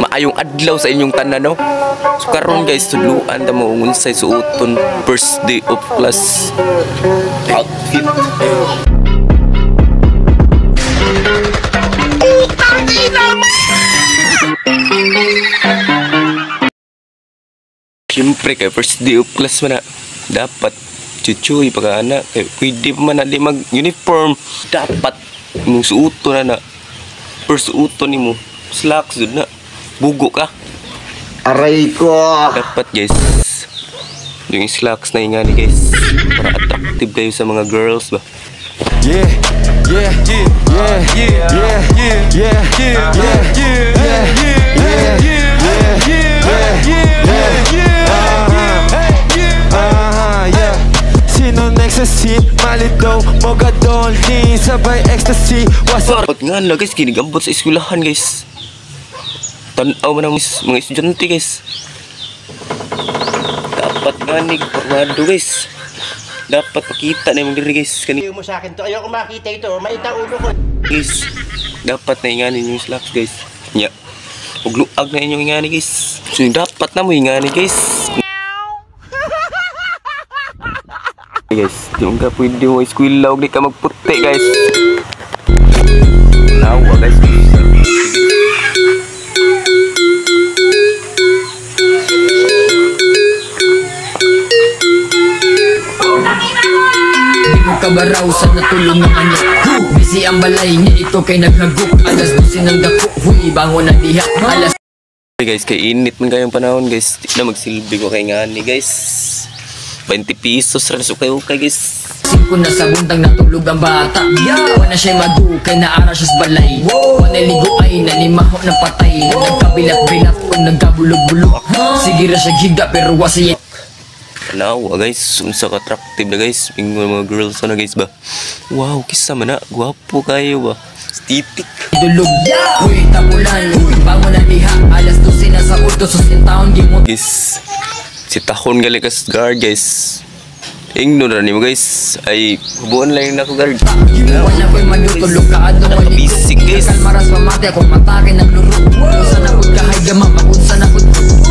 Maayong adlaw sa inyong tanan, no? So karon guys, tuluan ta mo unsay suoton first day of class outfit. Siyempre kay first day of class man na dapat chuchuy pagka anak kay pwede pa man na di mag uniform, dapat mong suoton na first suoton nimo slacks jud na bugo ka. Aray ko. Dapat guys yung slacks na ingani guys para attractive kayo sa mga girls ba. Yeah, yeah, yeah, yeah, yeah, yeah, yeah, yeah, yeah. Sino next sa seat? Malito, mogadol, ni sabay ecstasy. What's up? Dapat nga na guys, kinigambot sa eskwelahan guys. Tanaw man ang mga estudyante guys. Dapat nga ni formado guys. Dapat pakita na yung diri guys. Ayaw mo sa akin to. Ayaw ko makita ito. Maita ulo ko. Guys, dapat na inganin yung slaps guys. Nya. Ug luag na inyong ingani guys. So dapat na mo ingani guys. Guys, di mo ka pwede mo eskwela og di ka magputi guys. Nawa guys. Kabaraw sa natulong ng anak. Busy ang balay niya ito kay naghagok. Alas 12 ng dako. Huy, bangon na diha. Alas. Hey guys, kay init man kayong panahon guys. Di na magsilbi ko kay ngani guys. 20 pesos raso kayo kay guys. 5 na sa buntang natulog ang bata. Wala siya magukay na ara siya sa balay. Panaligo ay nanimaho ng patay. Nagkabilat-bilat o nagkabulog-bulog. Sige ra siya giga pero wasi. Nawa guys, unsa ka attractive na guys. Yung mga girls na guys ba. Wow, kisa man na. Gwapo kayo ba. Stitik. Dulog. Uy, tapulan. Bangon na diha. Alas 12 na sa uto. Susin taon gimot. Guys, si Tahon gali kas guard guys. Ingno na nimo guys. Ay, hubuan lang na ako guard. Wala ko'y magtutulog ka adong maligo. Basic guys. Kalmaras pamati akong matake ng luro. Usa na pud kahay gama. Magunsa na pud.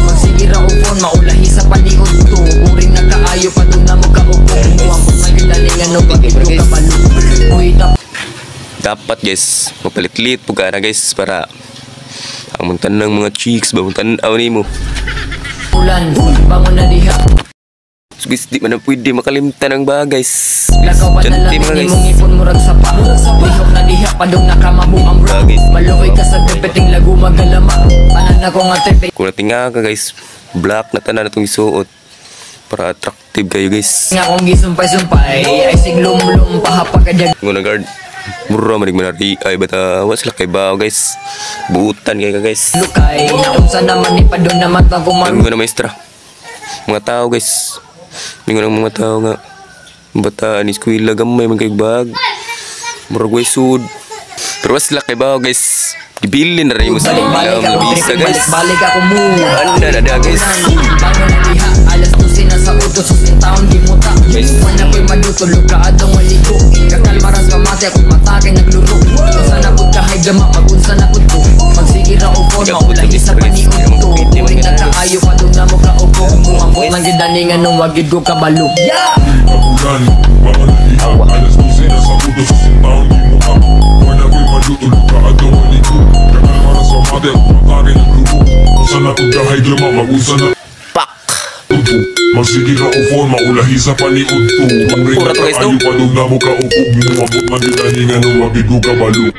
Magsigira o phone. Maulahi sa palikod to. Uring na kaayo pa doon na mo kaupo. Muwang magalingan o pagkito ka palo. Uy, dapat guys, mapalit-lit po ka na guys para ang muntan ng mga chicks ba, muntan ni mo. Ulan, bangon na diha. So guys, di man na pwede makalimtan ng bagay guys. Lakaw pa na lang mong ipon murag sa pa. Lihok na diha padong nakamabuang ang bro. Malukoy ka sa gapeting lagu magalama. Panan ako nga tepe. Kung natinga ka guys, black na tanan itong isuot para attractive kayo guys. Nga kong gisumpay-sumpay ay siglum-lum pahapag ka dyan. Ngunang guard, mura manig manari ay bata was lakay ba guys. Buutan kayo guys. Lukay, naunsa naman ni padong na mata kumaru. Mingo na maestra. Mga tao guys. Mingo ng mga tao nga. Bata ni eskwela gamay man kay bag. Murag way sud. Pero was lakay ba guys. Gibilin na rin mo sa bisa guys. Balik ako mo. Anda na da guys. Bangon na diha, alas 12 na sa utos. Susin taon gimuta. Wala ko'y madutulog ka adong maligo. Kakalmaras pamati akong matake nagluro. Unsa na pud kahay gama, magunsa na pud ko. Pagsigira o phone, maulahi sa paniod to. Uring na kaayo pa doon na mo kaupo. Muambot lang gidaningan nung wagid ko kabalo. Magulan, bangon na diha, alas 12 na sa utos. Susin taon gimuta. Wala ko'y madutulog ka adong maligo. Kakalmaras pamati akong matake nagluro. Unsa na pud kahay gama, magunsa na magsigil na phone, maulahi sa paniod to. Uring na kaayo pa doon na mo kaupo. Muambot lang gidaningan nung wagid ko kabalo.